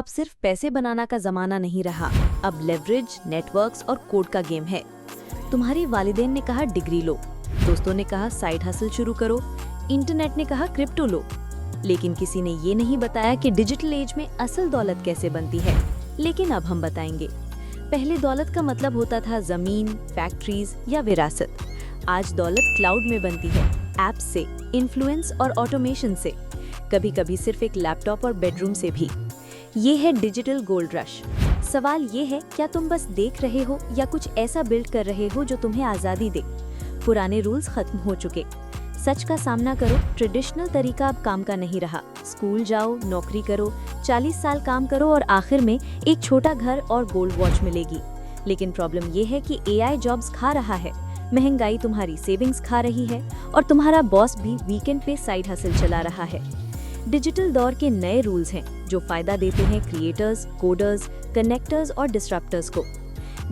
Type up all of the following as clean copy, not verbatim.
अब सिर्फ पैसे बनाना का जमाना नहीं रहा, अब लेवरेज, नेटवर्क्स और कोड का गेम है। तुम्हारे वालिदैन ने कहा डिग्री लो, दोस्तों ने कहा साइड हसल शुरू करो, इंटरनेट ने कहा क्रिप्टो लो, लेकिन किसी ने ये नहीं बताया कि डिजिटल एज में असल दौलत कैसे बनती है। लेकिन अब हम बताएंगे। पहले दौलत का मतलब होता था जमीन, फैक्ट्रीज या विरासत। आज दौलत क्लाउड में बनती है, ऐप से, इन्फ्लुएंस और ऑटोमेशन से, कभी कभी सिर्फ एक लैपटॉप और बेडरूम से भी। ये है डिजिटल गोल्ड रश। सवाल ये है, क्या तुम बस देख रहे हो या कुछ ऐसा बिल्ड कर रहे हो जो तुम्हें आज़ादी दे। पुराने रूल्स खत्म हो चुके। सच का सामना करो, ट्रेडिशनल तरीका अब काम का नहीं रहा। स्कूल जाओ, नौकरी करो, 40 साल काम करो और आखिर में एक छोटा घर और गोल्ड वॉच मिलेगी। लेकिन प्रॉब्लम ये है कि एआई जॉब्स खा रहा है, महंगाई तुम्हारी सेविंग्स खा रही है और तुम्हारा बॉस भी वीकेंड पे साइड हसल चला रहा है। डिजिटल दौर के नए रूल्स हैं जो फायदा देते हैं क्रिएटर्स, कोडर्स, कनेक्टर्स और डिस्ट्रप्टर्स को।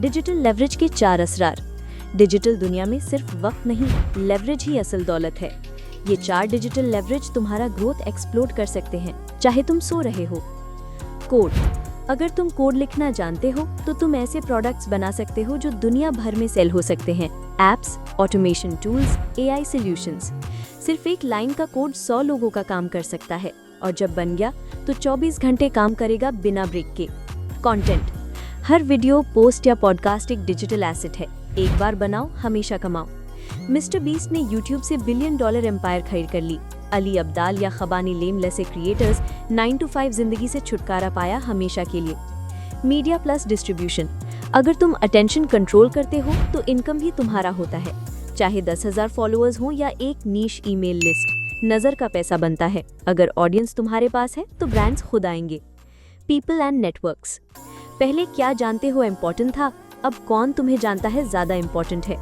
डिजिटल लेवरेज के 4 असरार। डिजिटल दुनिया में सिर्फ वक्त नहीं, लेवरेज ही असल दौलत है। ये 4 डिजिटल लेवरेज तुम्हारा ग्रोथ एक्सप्लोड कर सकते हैं, चाहे तुम सो रहे हो। कोड। अगर तुम कोड लिखना जानते हो तो तुम ऐसे प्रोडक्ट्स बना सकते हो जो दुनिया भर में सेल हो सकते हैं। Apps, automation tools, AI solutions. सिर्फ एक लाइन का कोड 100 लोगों का काम कर सकता है और जब बन गया तो 24 घंटे काम करेगा बिना ब्रेक के। कंटेंट। हर वीडियो, पोस्ट या पॉडकास्ट एक डिजिटल एसेट है। एक बार बनाओ, हमेशा कमाओ। मिस्टर बीस्ट ने यूट्यूब से $1 बिलियन एम्पायर खरीद कर ली। अली अब्दाल या खबानी लेम जैसे क्रिएटर्स 9 to 5 जिंदगी से छुटकारा पाया हमेशा के लिए। Media plus distribution. अगर तुम अटेंशन कंट्रोल करते हो तो इनकम भी तुम्हारा होता है। चाहे 10,000 फॉलोअर्स हो या एक नीश ईमेल लिस्ट, नजर का पैसा बनता है। अगर ऑडियंस तुम्हारे पास है तो ब्रांड्स खुद आएंगे। People and networks. पहले क्या जानते हो इम्पोर्टेंट था, अब कौन तुम्हें जानता है ज्यादा इम्पोर्टेंट है।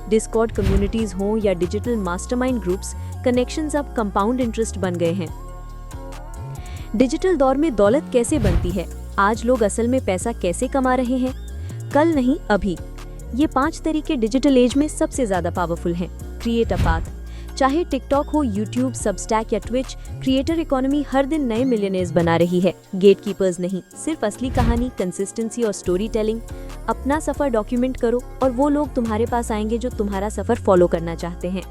डिस्कॉर्ड कम्युनिटीज हो या डिजिटल मास्टरमाइंड ग्रुप्स, कनेक्शंस अब कंपाउंड इंटरेस्ट बन गए हैं। डिजिटल दौर में दौलत कैसे बनती है, आज लोग असल में पैसा कैसे कमा रहे हैं, कल नहीं अभी। ये 5 तरीके डिजिटल एज में सबसे ज्यादा पावरफुल हैं। Create a path. चाहे टिकटॉक हो, यूट्यूब, सबस्टैक या ट्विच, क्रिएटर इकोनॉमी हर दिन नए मिलियनेयर्स बना रही है। गेटकीपर्स नहीं, सिर्फ असली कहानी, कंसिस्टेंसी और स्टोरी टेलिंग। अपना सफर डॉक्यूमेंट करो और वो लोग तुम्हारे पास आएंगे जो तुम्हारा सफर फॉलो करना चाहते हैं।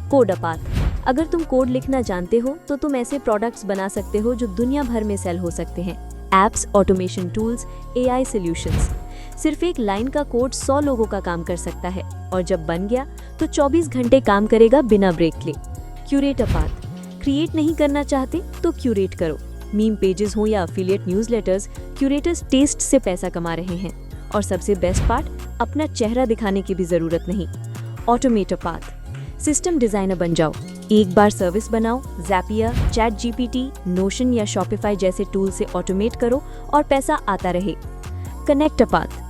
Code a path. अगर तुम कोड लिखना जानते हो तो तुम ऐसे प्रोडक्ट्स बना सकते हो जो दुनिया भर में सेल हो सकते हैं। Apps, automation tools, AI solutions. सिर्फ एक लाइन का कोड 100 लोगों का काम कर सकता है और जब बन गया तो 24 घंटे काम करेगा बिना ब्रेक ले। Curate a path. क्रिएट नहीं करना चाहते तो क्यूरेट करो। मीम पेजेस हो या अफिलिएट न्यूज़लेटर्स, क्यूरेटर्स टेस्ट से पैसा कमा रहे हैं। और सबसे बेस्ट पार्ट, अपना चेहरा दिखाने की भी जरूरत नहीं। Automate a path. System designer बन जाओ। एक बार सर्विस बनाओ, ज़ैपियर, चैट जीपीटी, नोशन या शॉपिफाई जैसे टूल से ऑटोमेट करो और पैसा आता रहे। Connect a path.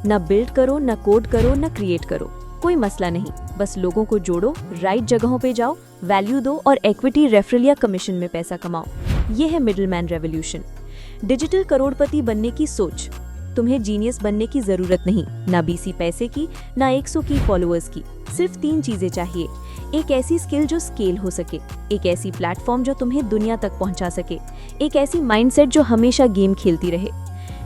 न बिल्ड करो, न कोड करो, न क्रिएट करो, कोई मसला नहीं, बस लोगों को जोड़ो, राइट जगहों पे जाओ, वैल्यू दो और इक्विटी, रेफरल या कमीशन में पैसा कमाओ। ये है मिडिलमैन रेवोल्यूशन। डिजिटल करोड़पति बनने की सोच। तुम्हें जीनियस बनने की जरूरत नहीं, ना 20 पैसे की, ना 100 की फॉलोअर्स की। सिर्फ 3 चीजें चाहिए। एक ऐसी स्किल जो स्केल हो सके, एक ऐसी प्लेटफॉर्म जो तुम्हें दुनिया तक पहुंचा सके, एक ऐसी माइंडसेट जो हमेशा गेम खेलती रहे।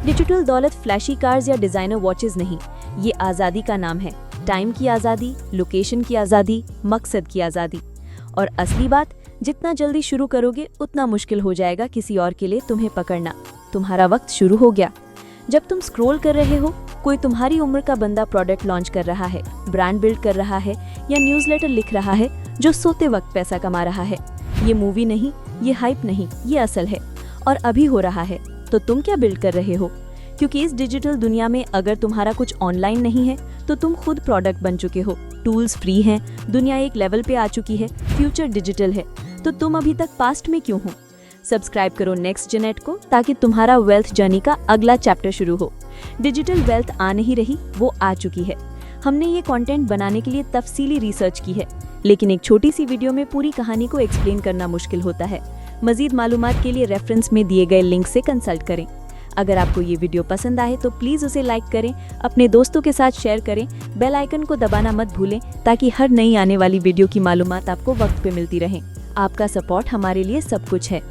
डिजिटल दौलत फ्लैशी कार्स या डिजाइनर वॉचेस नहीं, ये आज़ादी का नाम है। टाइम की आज़ादी, लोकेशन की आज़ादी, मकसद की आज़ादी। और असली बात, जितना जल्दी शुरू करोगे उतना मुश्किल हो जाएगा किसी और के लिए तुम्हें पकड़ना। तुम्हारा वक्त शुरू हो गया। जब तुम स्क्रॉल कर रहे हो, कोई तुम्हारी उम्र का बंदा प्रोडक्ट लॉन्च कर रहा है, ब्रांड बिल्ड कर रहा है या न्यूज़लेटर लिख रहा है जो सोते वक्त पैसा कमा रहा है। ये मूवी नहीं, ये हाइप नहीं, ये असल है और अभी हो रहा है। तो तुम क्या बिल्ड कर रहे हो? क्योंकि इस डिजिटल दुनिया में अगर तुम्हारा कुछ ऑनलाइन नहीं है तो तुम खुद प्रोडक्ट बन चुके हो। टूल्स फ्री हैं, दुनिया एक लेवल पे आ चुकी है, फ्यूचर डिजिटल है, तो तुम अभी तक पास्ट में क्यों हो? सब्सक्राइब करो नेक्स्ट जेनेट को ताकि तुम्हारा वेल्थ जर्नी का अगला चैप्टर शुरू हो। डिजिटल वेल्थ आ नहीं रही, वो आ चुकी है। हमने ये कंटेंट बनाने के लिए तफसीली रिसर्च की है, लेकिन एक छोटी सी वीडियो में पूरी कहानी को एक्सप्लेन करना मुश्किल होता है। मजीद मालूमात के लिए रेफरेंस में दिए गए लिंक से कंसल्ट करें। अगर आपको ये वीडियो पसंद आए तो प्लीज़ उसे लाइक करें, अपने दोस्तों के साथ शेयर करें, बेल आइकन को दबाना मत भूलें ताकि हर नई आने वाली वीडियो की मालूमात आपको वक्त पे मिलती रहें। आपका सपोर्ट हमारे लिए सब कुछ है।